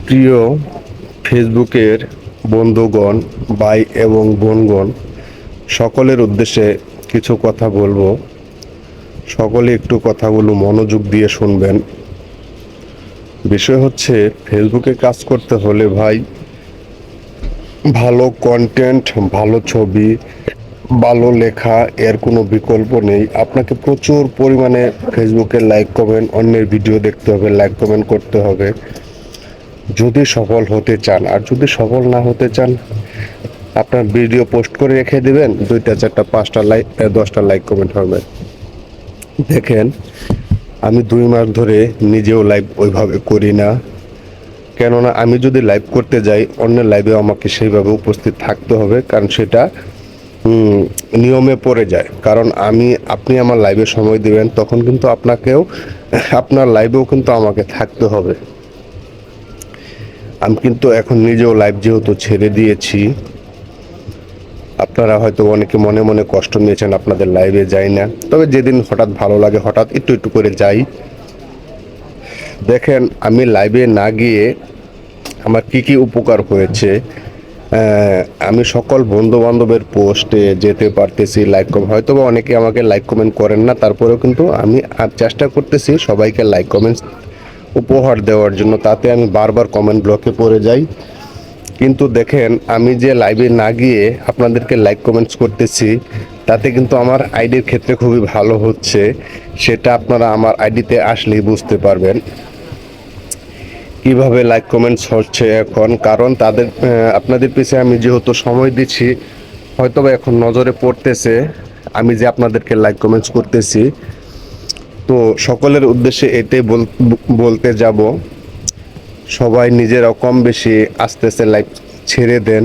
প্রিয় ফেসবুকের বন্ধুগণ, ভাই এবং বোনগণ, সকলের উদ্দেশ্যে কিছু কথা বলবো। সকলে একটু কথাগুলো মনোযোগ দিয়ে শুনবেন। বিষয় হচ্ছে, ফেসবুকে কাজ করতে হলে ভাই ভালো কন্টেন্ট, ভালো ছবি, ভালো লেখা এর কোনো বিকল্প নেই। আপনাকে প্রচুর পরিমাণে ফেসবুকে লাইক কমেন্ট, অন্যের ভিডিও দেখতে হবে, লাইক কমেন্ট করতে হবে যদি সফল হতে চান। আর যদি সফল না হতে চান, আপনার ভিডিও পোস্ট করে রেখে দিবেন, 2টা 4টা 5টা লাইক, 10টা লাইক কমেন্ট হবে। দেখেন, আমি 2 মাস ধরে নিজেও লাইভ ওইভাবে করি না। কেননা আমি যদি লাইভ করতে যাই, অন্যের লাইভে আমাকে সেইভাবে উপস্থিত থাকতে হবে, কারণ সেটা নিয়মে পড়ে যায়। কারণ আপনি আমার লাইভে সময় দিবেন, তখন কিন্তু আপনার লাইভেও কিন্তু আমাকে থাকতে হবে। আমি কিন্তু এখন নিজেও লাইভ যেহেতু ছেড়ে দিয়েছি, আপনারা হয়তো অনেকে মনে মনে কষ্ট নিয়েছেন, আপনাদের লাইভে যাই না। তবে যেদিন হঠাৎ ভালো লাগে, হঠাৎ একটু একটু করে যাই। দেখেন, আমি লাইভে না গিয়ে আমার কি উপকার হয়েছে। আমি সকল বন্ধু বান্ধবের পোস্টে যেতে পারতেছি, লাইক কমেন্ট, হয়তো বা অনেকে আমাকে লাইক কমেন্ট করেন না, তারপরেও কিন্তু আমি চেষ্টা করতেছি সবাইকে লাইক কমেন্টস উপহার দেওয়ার জন্য। তাতে আমি বারবার কমেন্ট ব্লকে পড়ে যাই। কিন্তু দেখেন, আমি যে লাইভে না গিয়ে আপনাদেরকে লাইক কমেন্টস করতেছি, তাতে কিন্তু আমার আইডির ক্ষেত্রে খুবই ভালো হচ্ছে। সেটা আপনারা আমার আইডিতে আসলেই বুঝতে পারবেন কিভাবে লাইক কমেন্টস হচ্ছে এখন। কারণ আপনাদের পিছিয়ে আমি যেহেতু সময় দিচ্ছি, হয়তো বা এখন নজরে পড়তেছে আমি যে আপনাদেরকে লাইক কমেন্টস করতেছি। তো সকলের উদ্দেশ্যে এটাই বলতে যাব, সবাই নিজেরা কম বেশি আস্তে আস্তে লাইভ ছেড়ে দেন।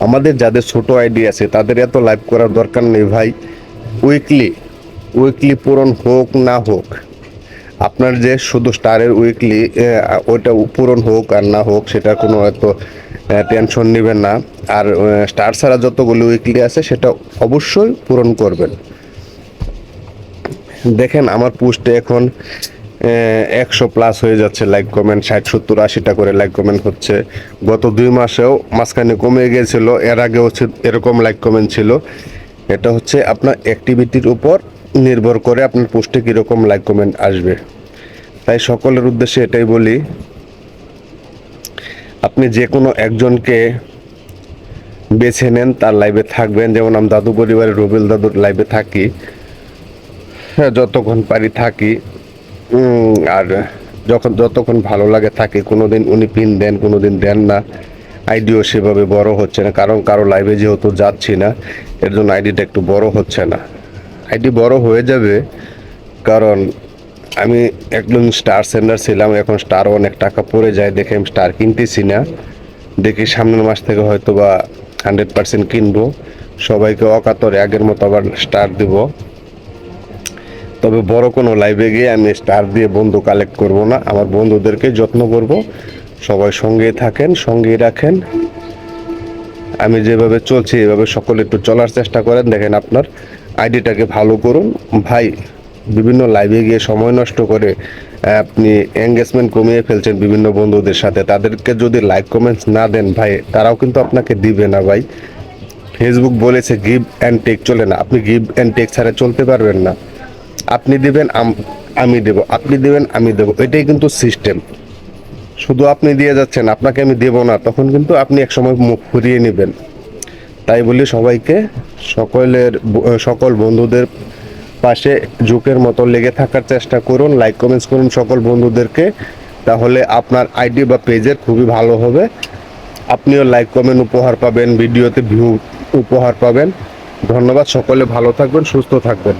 আমাদের যাদের ছোট আইডি আছে তাদের এত লাইভ করার দরকার নেই ভাই। উইকলি পূরণ হোক না হোক, আপনার যে শুধু স্টারের উইকলি ওইটা পূরণ হোক আর না হোক, সেটা কোনো এত টেনশন নেবেন না। আর স্টার ছাড়া যতগুলো উইকলি আছে সেটা অবশ্যই পূরণ করবেন। দেখেন, আমার পোস্টে এখন 100+ হয়ে যাচ্ছে লাইক কমেন্ট, 60 70 80টা করে লাইক কমেন্ট হচ্ছে। গত 2 মাসেও মাঝখানে কমে গিয়েছিল, এর আগেও এরকম লাইক কমেন্ট ছিল। এটা হচ্ছে আপনার অ্যাক্টিভিটির উপর নির্ভর করে আপনার পোস্টে কীরকম লাইক কমেন্ট আসবে। তাই সকলের উদ্দেশ্যে এটাই বলি, আপনি যে কোনো একজনকে বেছে নেন, তার লাইভে থাকবেন। যেমন আমি দাদু পরিবারের রবিল দাদুর লাইভে থাকি, হ্যাঁ, যতক্ষণ পারি থাকি। আর যতক্ষণ ভালো লাগে থাকি। কোনোদিন উনি পিন দেন, কোনোদিন দেন না। আইডিও সেভাবে বড় হচ্ছে না, কারণ কারো লাইভে যেহেতু যাচ্ছি না, এর জন্য আইডিটা একটু বড় হচ্ছে না। আইডি বড় হয়ে যাবে, কারণ আমি একদম স্টার সেন্ডার ছিলাম, এখন স্টারও অনেক টাকা পড়ে যায় দেখে আমি স্টার কিনতেছি না। দেখি সামনের মাস থেকে হয়তো বা 100% কিনবো। সবাইকে অকাতরে আগের মতো আবার স্টার দিব। তবে বড় কোনো লাইভে গিয়ে আমি স্টার দিয়ে বন্ধু কালেক্ট করব না, আমার বন্ধুদেরকে যত্ন করব। সবাই সঙ্গেই থাকেন, সঙ্গেই রাখেন। আমি যেভাবে চলছি এভাবে সকলে একটু চলার চেষ্টা করেন। দেখেন, আপনার আইডিটাকে ভালো করুন ভাই। বিভিন্ন লাইভে গিয়ে সময় নষ্ট করে আপনি এঙ্গেজমেন্ট কমিয়ে ফেলছেন বিভিন্ন বন্ধুদের সাথে। তাদেরকে যদি লাইক কমেন্টস না দেন ভাই, তারাও কিন্তু আপনাকে দিবে না ভাই। ফেসবুক বলেছে গিভ অ্যান্ড টেক চলে না, আপনি গিভ অ্যান্ড টেক ছাড়া চলতে পারবেন না। আপনি দিবেন, আমি দেব, আপনি দিবেন, আমি দেব, এটাই কিন্তু সিস্টেম। শুধু আপনি দিয়ে যাচ্ছেন, আপনাকে আমি দেব না, তখন কিন্তু আপনি একসময় মুখ ফুরিয়ে নেবেন। তাই বলি সবাইকে, সকল বন্ধুদের পাশে ঝুঁকের মতো লেগে থাকার চেষ্টা করুন, লাইক কমেন্টস করুন সকল বন্ধুদেরকে। তাহলে আপনার আইডি বা পেজের খুবই ভালো হবে। আপনিও লাইক কমেন্ট উপহার পাবেন, ভিডিওতে ভিউ উপহার পাবেন। ধন্যবাদ, সকলে ভালো থাকবেন, সুস্থ থাকবেন।